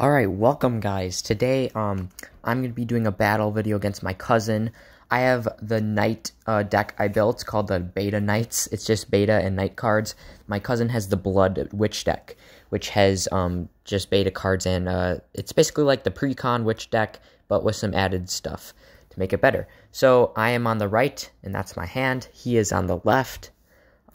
Alright, welcome guys. Today, I'm going to be doing a battle video against my cousin. I have the Knight deck I built called the Beta Knights. It's just Beta and Knight cards. My cousin has the Blood Witch deck, which has just Beta cards, and it's basically like the Precon Witch deck, but with some added stuff to make it better. So, I am on the right, and that's my hand. He is on the left.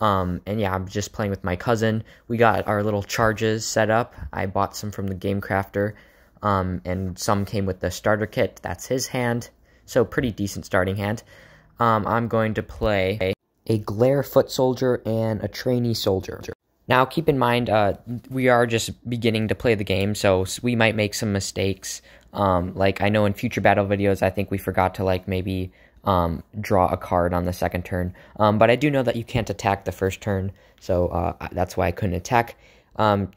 And yeah, I'm just playing with my cousin. We got our little charges set up. I bought some from the Game Crafter, and some came with the starter kit. That's his hand, so pretty decent starting hand. I'm going to play a Glare Foot Soldier and a Trainee Soldier. Now, keep in mind, we are just beginning to play the game, so we might make some mistakes. Like, I know in future battle videos, I think we forgot to, like, maybe draw a card on the second turn. But I do know that you can't attack the first turn, so that's why I couldn't attack.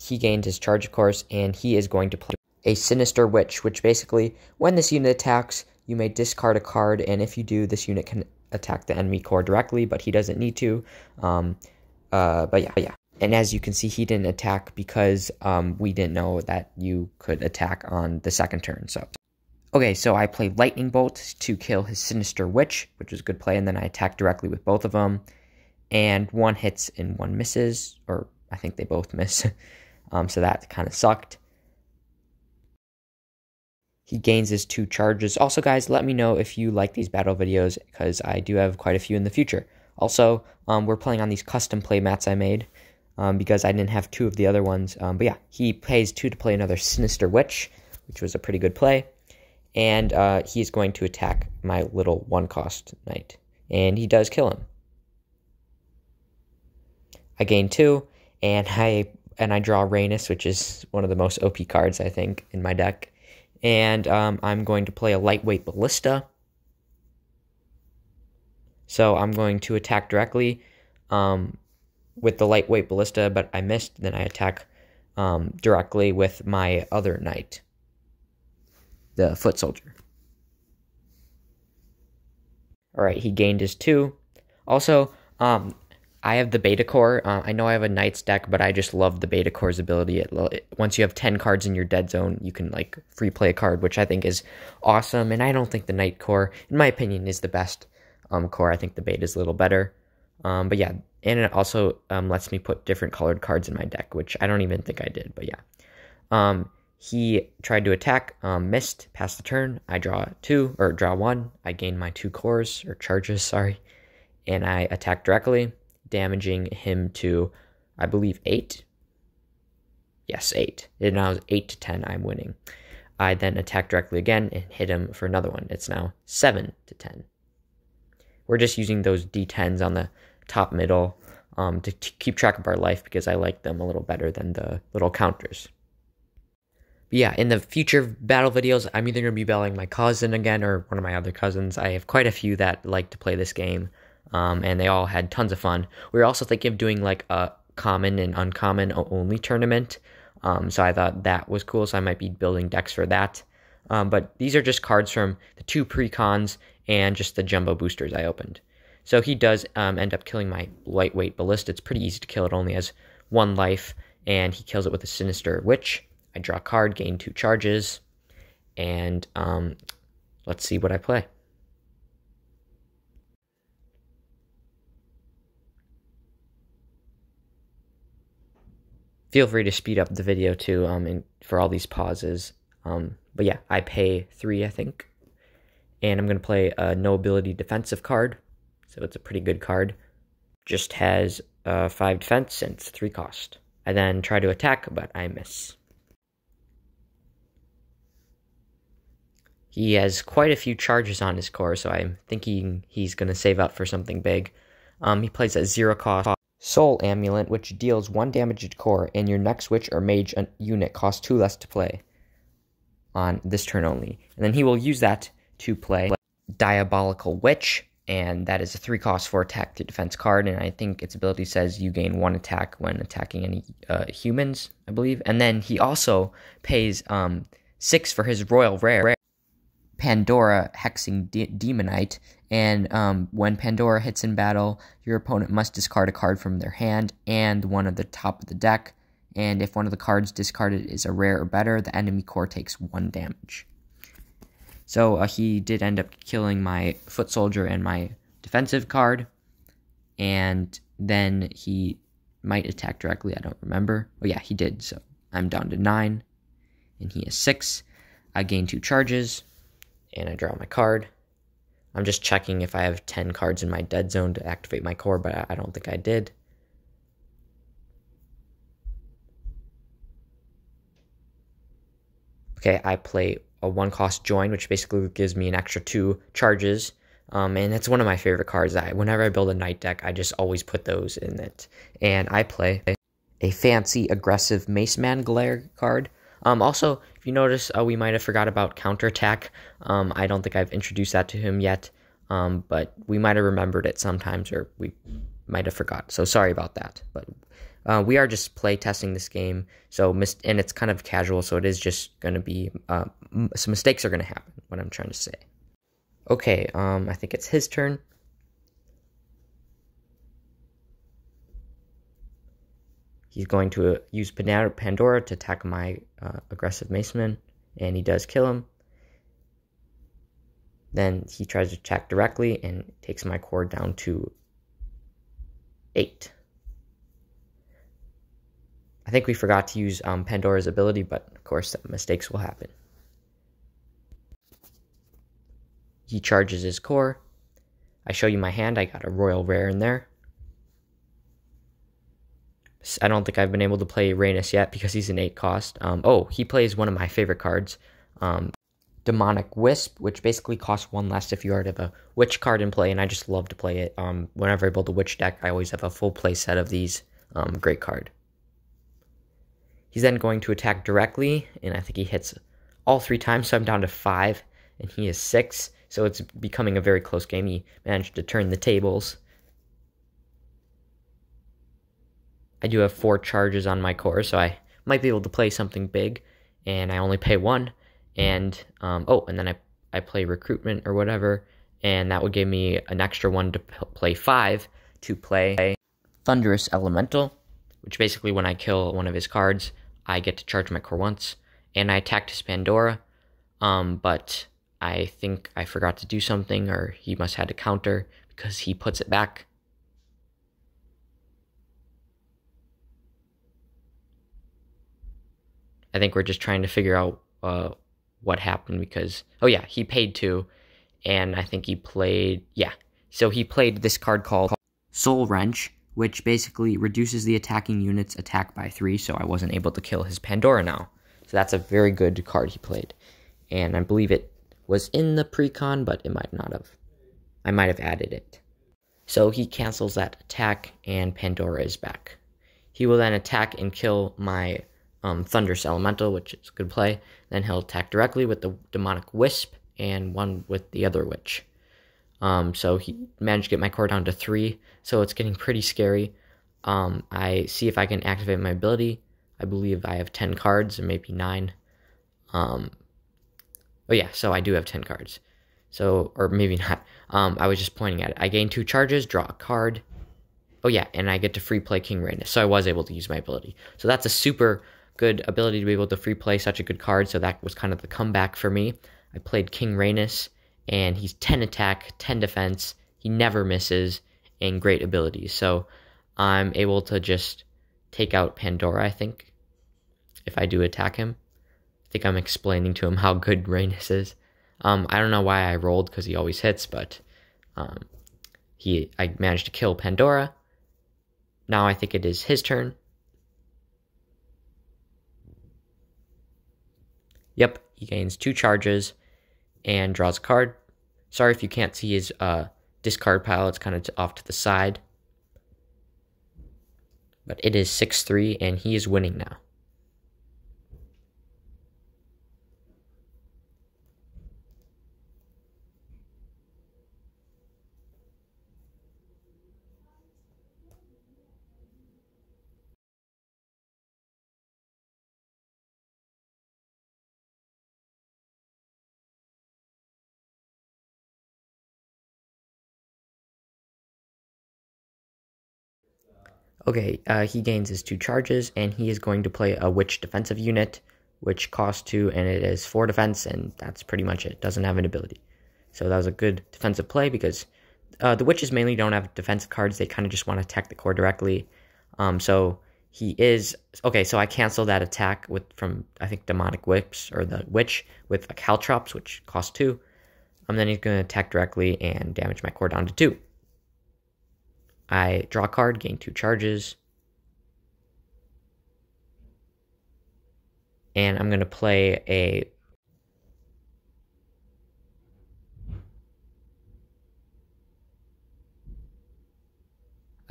He gained his charge, of course, and he is going to play a Sinister Witch, which basically, when this unit attacks, you may discard a card, and if you do, this unit can attack the enemy core directly, but he doesn't need to. But yeah. And as you can see, he didn't attack because we didn't know that you could attack on the second turn, so... Okay, so I played Lightning Bolt to kill his Sinister Witch, which was a good play, and then I attacked directly with both of them. And one hits and one misses, or I think they both miss. So that kind of sucked. He gains his 2 charges. Also, guys, let me know if you like these battle videos, because I do have quite a few in the future. Also, we're playing on these custom play mats I made, because I didn't have 2 of the other ones. But yeah, he pays 2 to play another Sinister Witch, which was a pretty good play. And he's going to attack my little 1-cost knight. And he does kill him. I gain 2, and I draw Rhaenys, which is one of the most OP cards, I think, in my deck. And I'm going to play a Lightweight Ballista. So I'm going to attack directly with the Lightweight Ballista, but I missed. Then I attack directly with my other knight, the Foot Soldier. Alright, he gained his 2. Also, I have the Beta Core. I know I have a Knight's deck, but I just love the Beta Core's ability. Once you have 10 cards in your dead zone, you can, like, free play a card, which I think is awesome. And I don't think the Knight Core, in my opinion, is the best core. I think the Beta is a little better. But yeah, and it also lets me put different colored cards in my deck, which I don't even think I did, but yeah. He tried to attack, missed, passed the turn. I draw 1. I gain my 2 cores, or charges, sorry. And I attack directly, damaging him to, I believe, 8. Yes, 8. And now it's 8 to 10, I'm winning. I then attack directly again and hit him for another one. It's now 7 to 10. We're just using those D10s on the top middle to keep track of our life, because I like them a little better than the little counters. But yeah, in the future battle videos, I'm either going to be battling my cousin again or one of my other cousins. I have quite a few that like to play this game, and they all had tons of fun. We were also thinking of doing like a common and uncommon only tournament, so I thought that was cool, so I might be building decks for that. But these are just cards from the 2 precons and just the jumbo boosters I opened. So he does end up killing my Lightweight Ballista. It's pretty easy to kill. It only has 1 life, and he kills it with a Sinister Witch. I draw a card, gain 2 charges, and let's see what I play. Feel free to speed up the video too, for all these pauses. But yeah, I pay 3, I think, and I'm going to play a No Ability Defensive card, so it's a pretty good card. Just has 5 defense, and it's 3 cost. I then try to attack, but I miss. He has quite a few charges on his core, so I'm thinking he's going to save up for something big. He plays a 0-cost Soul Amulet, which deals 1 damage to core, and your next witch or mage unit costs 2 less to play on this turn only. And then he will use that to play Diabolical Witch, and that is a 3-cost 4-attack to defense card, and I think its ability says you gain 1 attack when attacking any humans, I believe. And then he also pays 6 for his Royal Rare, Pandora Hexing Demonite, and when Pandora hits in battle, your opponent must discard a card from their hand and one at the top of the deck, and if one of the cards discarded is a rare or better, the enemy core takes 1 damage. So he did end up killing my foot soldier and my defensive card, and then he might attack directly. I don't remember. Oh yeah, he did. So I'm down to 9, and he is 6. I gain 2 charges, and I draw my card. I'm just checking if I have 10 cards in my dead zone to activate my core, but I don't think I did. Okay, I play a 1-cost join, which basically gives me an extra 2 charges. And it's one of my favorite cards. Whenever I build a knight deck, I just always put those in it. And I play a fancy, aggressive Mace Man Glare card. Also, if you notice, we might have forgot about counterattack. I don't think I've introduced that to him yet, but we might have remembered it sometimes, or we might have forgot. So sorry about that. But we are just play testing this game, and it's kind of casual, so it is just going to be some mistakes are going to happen. What I'm trying to say. Okay, I think it's his turn. He's going to use Pandora to attack my aggressive Maceman, and he does kill him. Then he tries to attack directly and takes my core down to 8. I think we forgot to use Pandora's ability, but of course mistakes will happen. He charges his core. I show you my hand. I got a royal rare in there. I don't think I've been able to play Raynos yet because he's an 8-cost. He plays one of my favorite cards, Demonic Wisp, which basically costs 1 less if you already have a witch card in play, and I just love to play it. Whenever I build a witch deck, I always have a full play set of these. Great card. He's then going to attack directly, and I think he hits all 3 times, so I'm down to 5, and he is 6. So it's becoming a very close game. He managed to turn the tables. I do have 4 charges on my core, so I might be able to play something big, and I only pay 1. And and then I play recruitment or whatever, and that would give me an extra 1 to play 5 to play Thunderous Elemental, which basically when I kill one of his cards, I get to charge my core once, and I attacked his Pandora, but I think I forgot to do something, or he must have had to counter because he puts it back. I think we're just trying to figure out what happened because, he paid 2, and I think he played, so he played this card called Soul Wrench, which basically reduces the attacking unit's attack by 3, so I wasn't able to kill his Pandora now. So that's a very good card he played, and I believe it was in the precon, but it might not have. I might have added it. So he cancels that attack, and Pandora is back. He will then attack and kill my Thunderous Elemental, which is a good play. Then he'll attack directly with the Demonic Wisp and 1 with the other witch. So he managed to get my core down to 3, so it's getting pretty scary. I see if I can activate my ability. I believe I have 10 cards, or maybe 9. So I do have 10 cards. So, or maybe not. I was just pointing at it. I gain 2 charges, draw a card. And I get to free play King Raynos, so I was able to use my ability. So that's a super good ability to be able to free play such a good card, so that was kind of the comeback for me. I played King Raynos, and he's 10 attack, 10 defense, he never misses, and great abilities. So I'm able to just take out Pandora, I think, if I do attack him. I think I'm explaining to him how good Raynos is. I don't know why I rolled, because he always hits, but I managed to kill Pandora. Now I think it is his turn. Yep, he gains 2 charges and draws a card. Sorry if you can't see his discard pile, it's kind of off to the side. But it is 6-3, and he is winning now. Okay, he gains his 2 charges, and he is going to play a Witch defensive unit, which costs 2, and it is 4 defense, and that's pretty much it. Doesn't have an ability. So that was a good defensive play because the Witches mainly don't have defensive cards. They kind of just want to attack the core directly. So he is... Okay, so I cancel that attack from, I think, Demonic Whips, or the Witch, with a Caltrops, which costs 2. Then he's going to attack directly and damage my core down to 2. I draw a card, gain 2 charges. And I'm going to play a...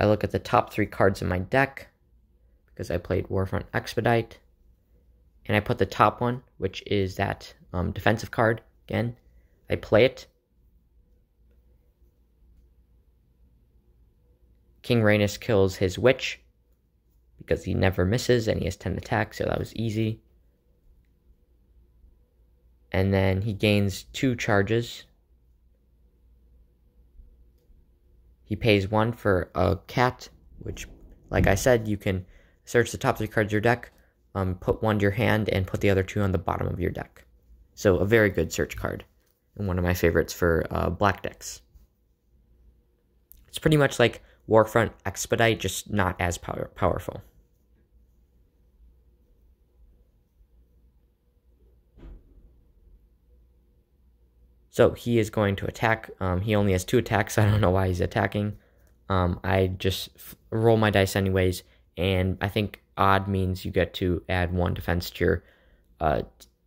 I look at the top 3 cards in my deck, because I played Warfront Expedite. And I put the top one, which is that defensive card, again. I play it. King Rhaenys kills his Witch, because he never misses, and he has 10 attacks, so that was easy. And then he gains 2 charges. He pays 1 for a cat, which, like I said, you can search the top 3 cards of your deck, put 1 to your hand, and put the other 2 on the bottom of your deck. So a very good search card, and one of my favorites for black decks. It's pretty much like Warfront Expedite, just not as powerful. So he is going to attack. He only has 2 attacks, so I don't know why he's attacking. I just roll my dice anyways, and I think odd means you get to add 1 defense to your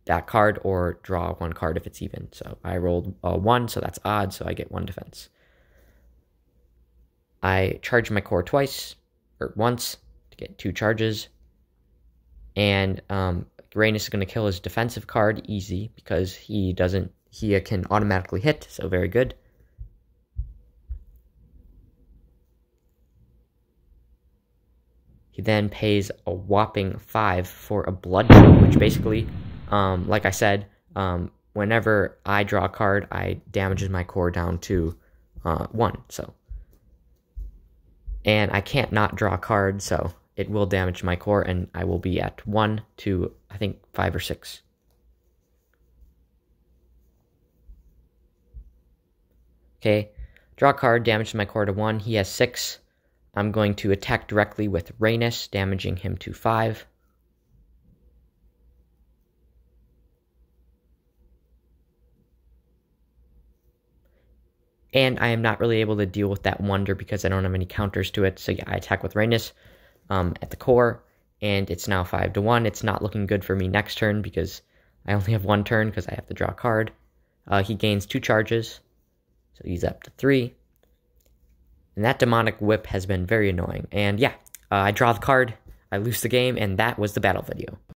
that card, or draw 1 card if it's even. So I rolled 1, so that's odd, so I get 1 defense. I charge my core once, to get 2 charges. And Rhaenys is going to kill his defensive card, easy, because he can automatically hit, so very good. He then pays a whopping 5 for a Blood Chill, which basically, like I said, whenever I draw a card, I damages my core down to 1, so. And I can't not draw a card, so it will damage my core, and I will be at 1 to, I think, 5 or 6. Okay, draw a card, damage my core to 1. He has 6. I'm going to attack directly with Rhaenys, damaging him to 5. And I am not really able to deal with that Wonder because I don't have any counters to it. So yeah, I attack with Rhaenys at the core, and it's now 5-1. It's not looking good for me next turn because I only have 1 turn because I have to draw a card. He gains 2 charges, so he's up to 3. And that Demonic Whip has been very annoying. And yeah, I draw the card, I lose the game, and that was the battle video.